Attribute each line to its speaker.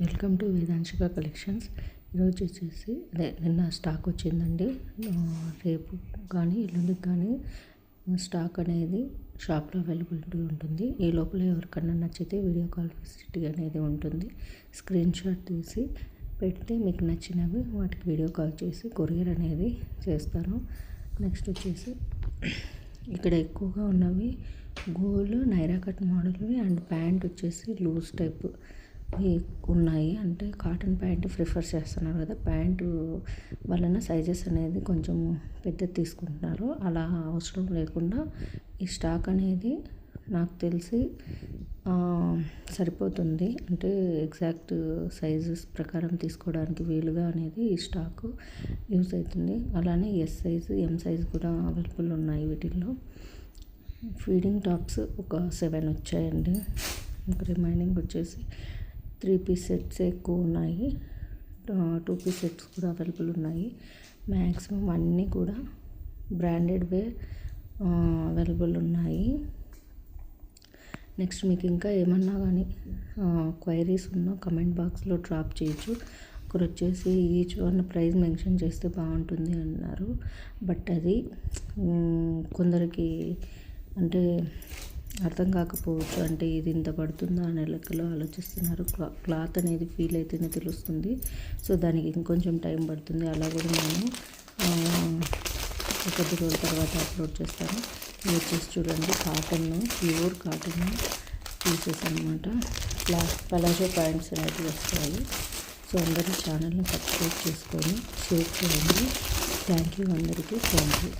Speaker 1: Welcome to వేదాంశిక collections. ఈరోజు వచ్చేసి నిన్న స్టాక్ వచ్చిందండి. రేపు కానీ ఎల్లుండికి కానీ స్టాక్ అనేది షాప్లో అవైలబిలిటీ ఉంటుంది. ఈ లోపల ఎవరికన్నా నచ్చితే వీడియో కాల్ ఫెసిలిటీ అనేది ఉంటుంది. స్క్రీన్ షాట్ తీసి పెడితే మీకు నచ్చినవి వాటికి వీడియో కాల్ చేసి కొరియర్ అనేది చేస్తాను. నెక్స్ట్ వచ్చేసి ఇక్కడ ఎక్కువగా ఉన్నవి గోల్ నైరా కట్ మోడల్వి అండ్ ప్యాంట్ వచ్చేసి లూజ్ టైప్ ఉన్నాయి. అంటే కాటన్ ప్యాంట్ ప్రిఫర్ చేస్తున్నారు కదా, ప్యాంటు వలన సైజెస్ అనేది కొంచెం పెద్దది తీసుకుంటున్నారు. అలా అవసరం లేకుండా ఈ స్టాక్ అనేది నాకు తెలిసి సరిపోతుంది. అంటే ఎగ్జాక్ట్ సైజెస్ ప్రకారం తీసుకోవడానికి వీలుగా అనేది ఈ స్టాక్ యూజ్ అవుతుంది. అలానే ఎస్ సైజు ఎం సైజు కూడా అవైలబుల్ ఉన్నాయి వీటిల్లో. ఫీడింగ్ టాప్స్ ఒక 7 వచ్చాయండి. ఇంకా రిమైనింగ్ వచ్చేసి 3 పీస్ సెట్స్ ఎక్కువ ఉన్నాయి. 2 పీస్ సెట్స్ కూడా అవైలబుల్ ఉన్నాయి. మ్యాక్సిమం అన్నీ కూడా బ్రాండెడ్ వేర్ అవైలబుల్ ఉన్నాయి. నెక్స్ట్ మీకు ఇంకా ఏమన్నా కానీ క్వైరీస్ ఉన్నా కమెంట్ బాక్స్లో డ్రాప్ చేయొచ్చు. ఒకరు వచ్చేసి ఈచ్ వన్ ప్రైస్ మెన్షన్ చేస్తే బాగుంటుంది అన్నారు. బట్ అది కొందరికి అంటే అర్థం కాకపోవచ్చు. అంటే ఇది ఇంత పడుతుందా అనే లెక్కలో ఆలోచిస్తున్నారు. క్లాత్ అనేది ఫీల్ అయితేనే తెలుస్తుంది. సో దానికి ఇంకొంచెం టైం పడుతుంది. అలా కూడా నేను కొద్ది రోజుల తర్వాత అప్లోడ్ చేస్తాను. ఇది వచ్చేసి చూడండి, కాటన్, ప్యూర్ కాటన్ పీసెస్ అనమాట. పలాజో పాయింట్స్ అనేవి వస్తాయి. సో అందరూ ఛానల్ని సబ్స్క్రైబ్ చేసుకొని షేర్ చేయండి. థ్యాంక్ యూ అందరికీ. Thank you.